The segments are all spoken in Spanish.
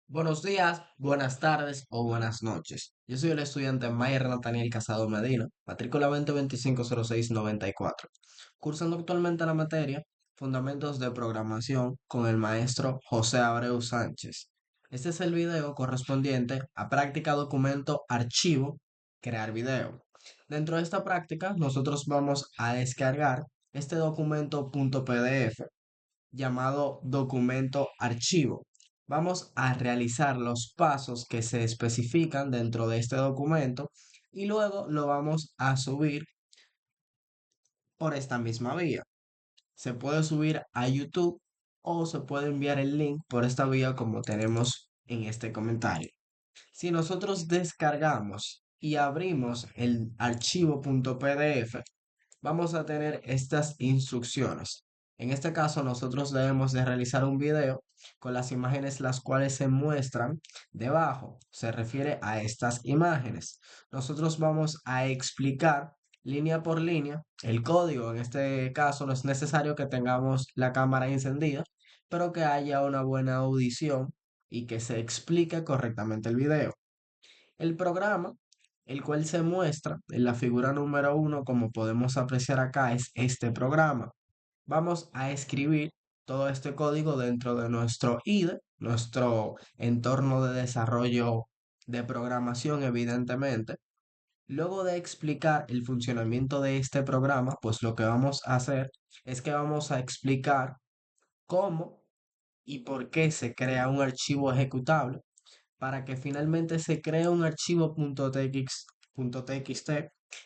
Buenos días, buenas tardes o buenas noches. Yo soy el estudiante Mayer Nathaniel Casado Medina, matrícula 20250694, cursando actualmente la materia Fundamentos de Programación con el maestro José Abreu Sánchez. Este es el video correspondiente a práctica documento archivo, crear video. Dentro de esta práctica, nosotros vamos a descargar este documento .pdf llamado documento archivo. Vamos a realizar los pasos que se especifican dentro de este documento y luego lo vamos a subir por esta misma vía. Se puede subir a YouTube o se puede enviar el link por esta vía como tenemos en este comentario. Si nosotros descargamos y abrimos el archivo .pdf, vamos a tener estas instrucciones. En este caso, nosotros debemos de realizar un video con las imágenes las cuales se muestran debajo. Se refiere a estas imágenes. Nosotros vamos a explicar línea por línea el código. En este caso, no es necesario que tengamos la cámara encendida, pero que haya una buena audición y que se explique correctamente el video. El programa, el cual se muestra en la figura número uno, como podemos apreciar acá, es este programa. Vamos a escribir todo este código dentro de nuestro IDE, nuestro entorno de desarrollo de programación, evidentemente. Luego de explicar el funcionamiento de este programa, pues lo que vamos a hacer es que vamos a explicar cómo y por qué se crea un archivo ejecutable para que finalmente se cree un archivo .txt,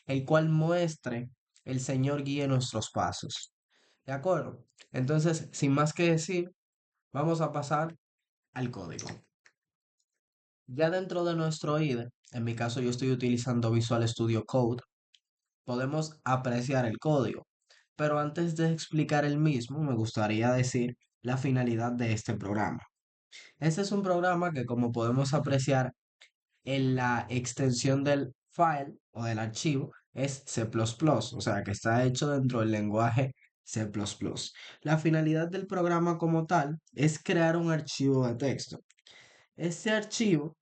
el cual muestre el Señor guíe nuestros pasos. ¿De acuerdo? Entonces, sin más que decir, vamos a pasar al código. Ya dentro de nuestro IDE, en mi caso yo estoy utilizando Visual Studio Code, podemos apreciar el código. Pero antes de explicar el mismo, me gustaría decir la finalidad de este programa. Este es un programa que, como podemos apreciar, en la extensión del file o del archivo es C++, o sea que está hecho dentro del lenguaje C++. La finalidad del programa como tal es crear un archivo de texto. Este archivo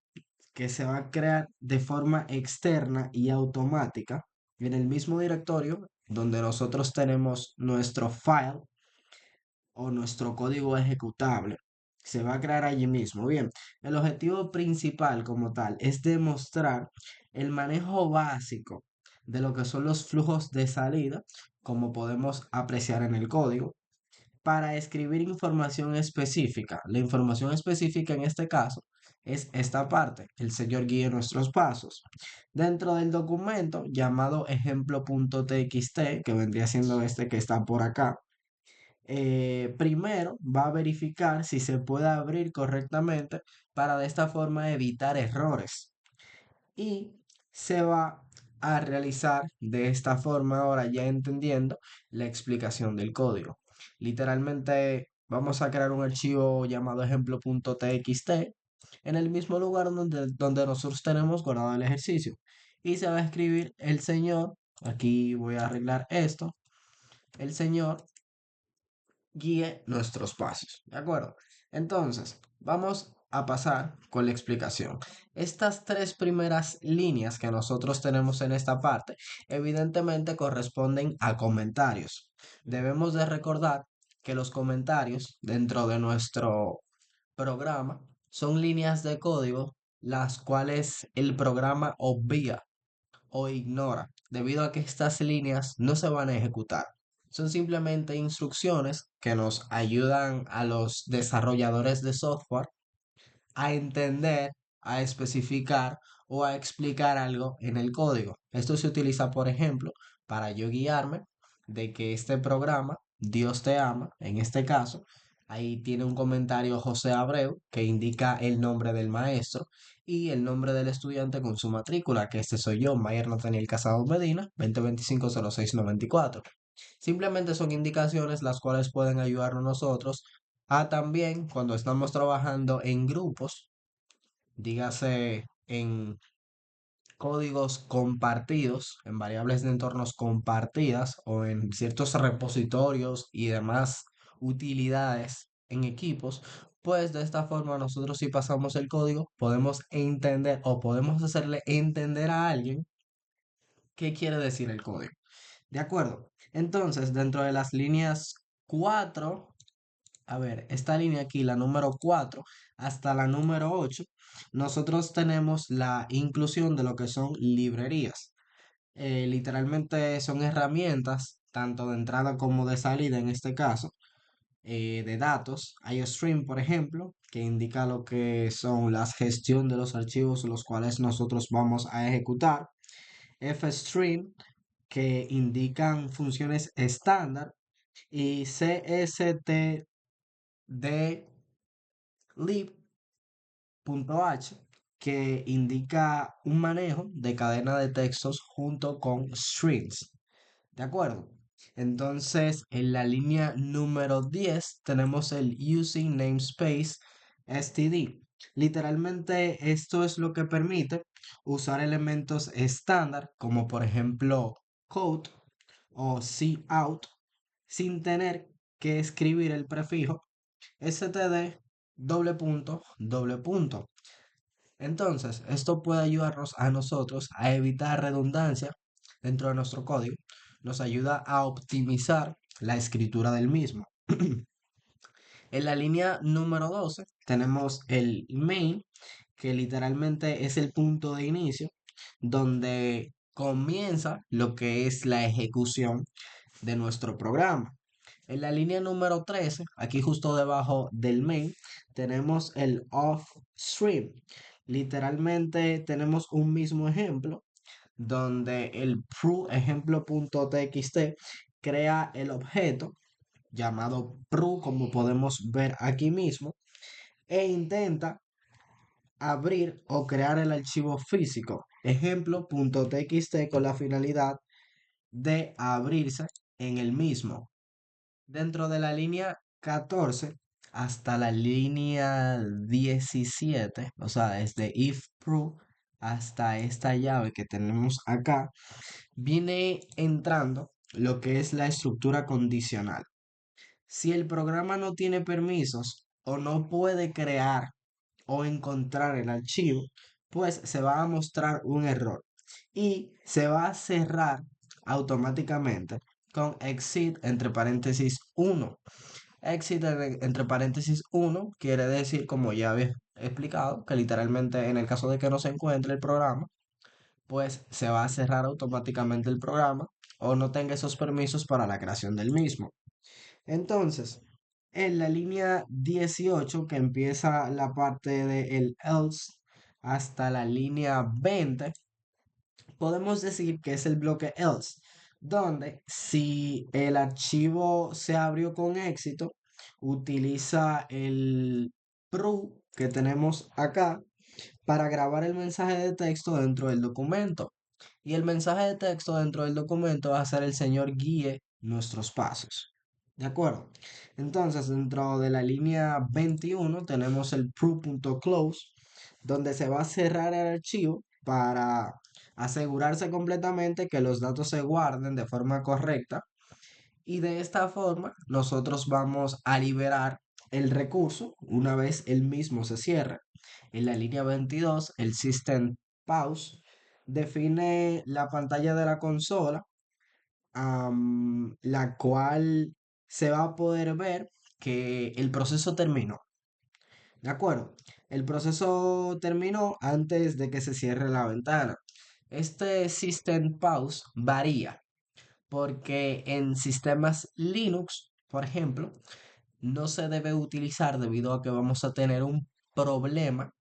que se va a crear de forma externa y automática en el mismo directorio donde nosotros tenemos nuestro file o nuestro código ejecutable. Se va a crear allí mismo. Bien, el objetivo principal como tal es demostrar el manejo básico de lo que son los flujos de salida, como podemos apreciar en el código, para escribir información específica. La información específica en este caso es esta parte, el Señor guíe nuestros pasos. Dentro del documento llamado ejemplo.txt, que vendría siendo este que está por acá, primero va a verificar si se puede abrir correctamente para de esta forma evitar errores. Y se va a realizar de esta forma, ahora ya entendiendo la explicación del código. Literalmente vamos a crear un archivo llamado ejemplo.txt en el mismo lugar donde nosotros tenemos guardado el ejercicio. Y se va a escribir el señor, aquí voy a arreglar esto, el señor guíe nuestros pasos. ¿De acuerdo? Entonces, vamos a pasar con la explicación. Estas tres primeras líneas que nosotros tenemos en esta parte, evidentemente corresponden a comentarios. Debemos de recordar que los comentarios dentro de nuestro programa son líneas de código las cuales el programa obvia o ignora, debido a que estas líneas no se van a ejecutar. Son simplemente instrucciones que nos ayudan a los desarrolladores de software a entender, a especificar o a explicar algo en el código. Esto se utiliza, por ejemplo, para yo guiarme de que este programa, Dios te ama, en este caso, ahí tiene un comentario José Abreu que indica el nombre del maestro y el nombre del estudiante con su matrícula, que este soy yo, Mayer Nathaniel Casado Medina, 2025-0694. Simplemente son indicaciones las cuales pueden ayudarnos nosotros a también cuando estamos trabajando en grupos, dígase en códigos compartidos, en variables de entornos compartidas o en ciertos repositorios y demás utilidades en equipos, Pues de esta forma nosotros si pasamos el código podemos entender o podemos hacerle entender a alguien qué quiere decir el código. ¿De acuerdo? Entonces, dentro de las líneas 4, a ver, esta línea aquí, la número 4 hasta la número 8, nosotros tenemos la inclusión de lo que son librerías. Literalmente son herramientas, tanto de entrada como de salida en este caso, de datos. IOStream, por ejemplo, que indica lo que son la gestión de los archivos los cuales nosotros vamos a ejecutar. FStream, que indican funciones estándar. Y CSTDlib.h, que indica un manejo de cadena de textos junto con strings. ¿De acuerdo? Entonces, en la línea número 10 tenemos el Using Namespace STD. Literalmente, esto es lo que permite usar elementos estándar, como por ejemplo code o cout, sin tener que escribir el prefijo std doble punto doble punto. Entonces, esto puede ayudarnos a nosotros a evitar redundancia dentro de nuestro código. Nos ayuda a optimizar la escritura del mismo. En la línea número 12 tenemos el main, que literalmente es el punto de inicio donde comienza lo que es la ejecución de nuestro programa. En la línea número 13, aquí justo debajo del main, tenemos el offstream. Literalmente tenemos un mismo ejemplo donde el pro ejemplo.txt crea el objeto llamado pro, como podemos ver aquí mismo, e intenta abrir o crear el archivo físico ejemplo.txt con la finalidad de abrirse en el mismo. Dentro de la línea 14 hasta la línea 17, o sea, desde if proof hasta esta llave que tenemos acá, viene entrando lo que es la estructura condicional. Si el programa no tiene permisos o no puede crear o encontrar el archivo, pues se va a mostrar un error y se va a cerrar automáticamente con exit entre paréntesis 1. Exit entre paréntesis 1 quiere decir, como ya había explicado, que literalmente en el caso de que no se encuentre el programa, pues se va a cerrar automáticamente el programa o no tenga esos permisos para la creación del mismo. Entonces, en la línea 18, que empieza la parte de el else hasta la línea 20, podemos decir que es el bloque else, donde si el archivo se abrió con éxito, utiliza el pro que tenemos acá para grabar el mensaje de texto dentro del documento. Y el mensaje de texto dentro del documento va a ser el señor guíe nuestros pasos. ¿De acuerdo? Entonces, dentro de la línea 21 tenemos el pro.close, donde se va a cerrar el archivo para asegurarse completamente que los datos se guarden de forma correcta. Y de esta forma, nosotros vamos a liberar el recurso una vez el mismo se cierre. En la línea 22, el System Pause define la pantalla de la consola, la cual se va a poder ver que el proceso terminó. ¿De acuerdo? El proceso terminó antes de que se cierre la ventana. Este System Pause varía porque en sistemas Linux, por ejemplo, no se debe utilizar debido a que vamos a tener un problema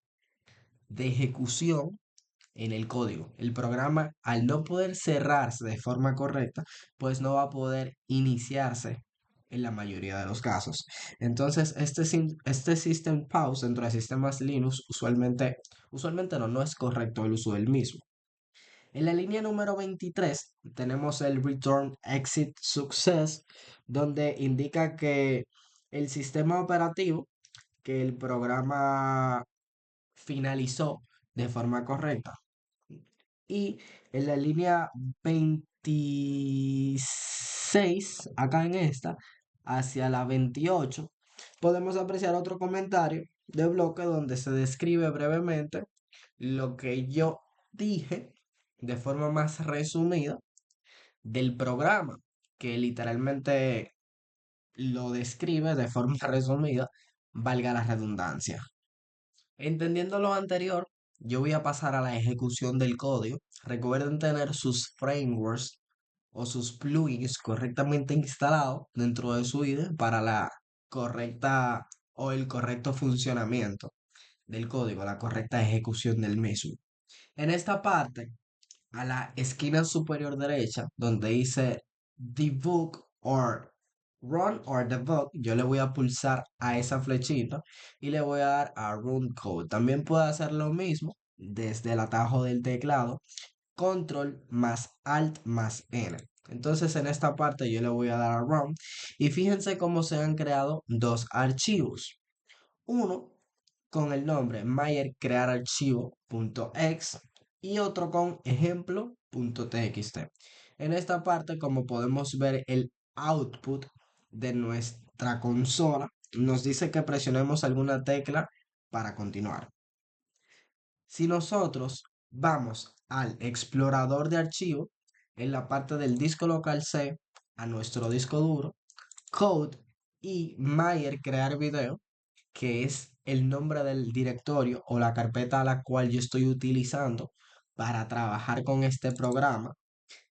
de ejecución en el código. El programa, al no poder cerrarse de forma correcta, pues no va a poder iniciarse en la mayoría de los casos. Entonces, este System Pause dentro de sistemas Linux usualmente no es correcto el uso del mismo. En la línea número 23 tenemos el Return Exit Success, donde indica que el sistema operativo que el programa finalizó de forma correcta. Y en la línea 26, acá en esta, hacia la 28, podemos apreciar otro comentario de bloque donde se describe brevemente lo que yo dije de forma más resumida del programa, que literalmente lo describe de forma resumida, valga la redundancia. Entendiendo lo anterior, yo voy a pasar a la ejecución del código. Recuerden tener sus frameworks o sus plugins correctamente instalados dentro de su IDE para la correcta o el correcto funcionamiento del código, la correcta ejecución del mismo. En esta parte, a la esquina superior derecha, donde dice debug or run or debug, yo le voy a pulsar a esa flechita y le voy a dar a run code. También puedo hacer lo mismo desde el atajo del teclado, control más alt más n. Entonces en esta parte yo le voy a dar a run y fíjense cómo se han creado dos archivos. Uno con el nombre Mayer crear archivo.exe y otro con ejemplo.txt. En esta parte, como podemos ver, el output de nuestra consola nos dice que presionemos alguna tecla para continuar. Si nosotros vamos al explorador de archivo, en la parte del disco local C, a nuestro disco duro, code y Mayer crear video, que es el nombre del directorio o la carpeta a la cual yo estoy utilizando para trabajar con este programa,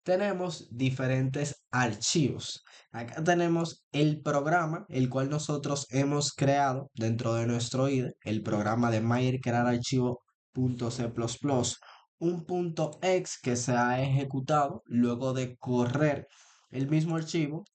tenemos diferentes archivos. Acá tenemos el programa, el cual nosotros hemos creado dentro de nuestro IDE, el programa de Mayer crear archivo.c++, un punto .exe que se ha ejecutado luego de correr el mismo archivo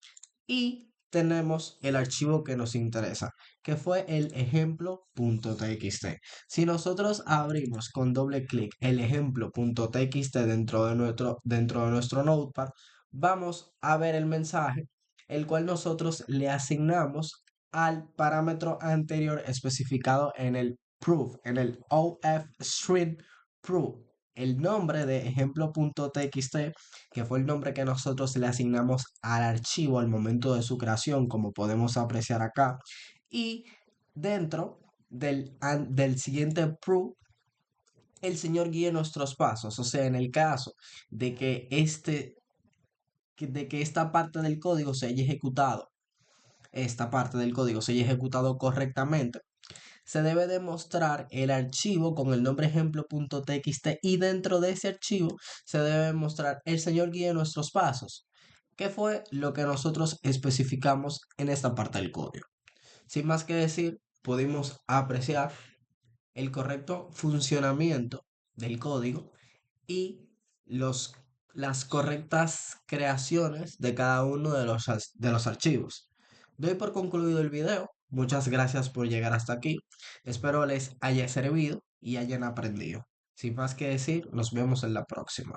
y tenemos el archivo que nos interesa, que fue el ejemplo.txt. Si nosotros abrimos con doble clic el ejemplo.txt dentro de nuestro notepad, vamos a ver el mensaje, el cual nosotros le asignamos al parámetro anterior especificado en el proof, en el OFString proof. El nombre de ejemplo.txt, que fue el nombre que nosotros le asignamos al archivo al momento de su creación, como podemos apreciar acá. Y dentro del siguiente proof, el Señor guíe nuestros pasos. O sea, en el caso de que, de que esta parte del código se haya ejecutado, esta parte del código se haya ejecutado correctamente, se debe demostrar el archivo con el nombre ejemplo.txt y dentro de ese archivo se debe mostrar el Señor guía nuestros pasos, que fue lo que nosotros especificamos en esta parte del código. Sin más que decir, pudimos apreciar el correcto funcionamiento del código y los, las correctas creaciones de cada uno de los archivos. Doy por concluido el video. Muchas gracias por llegar hasta aquí. Espero les haya servido y hayan aprendido. Sin más que decir, nos vemos en la próxima.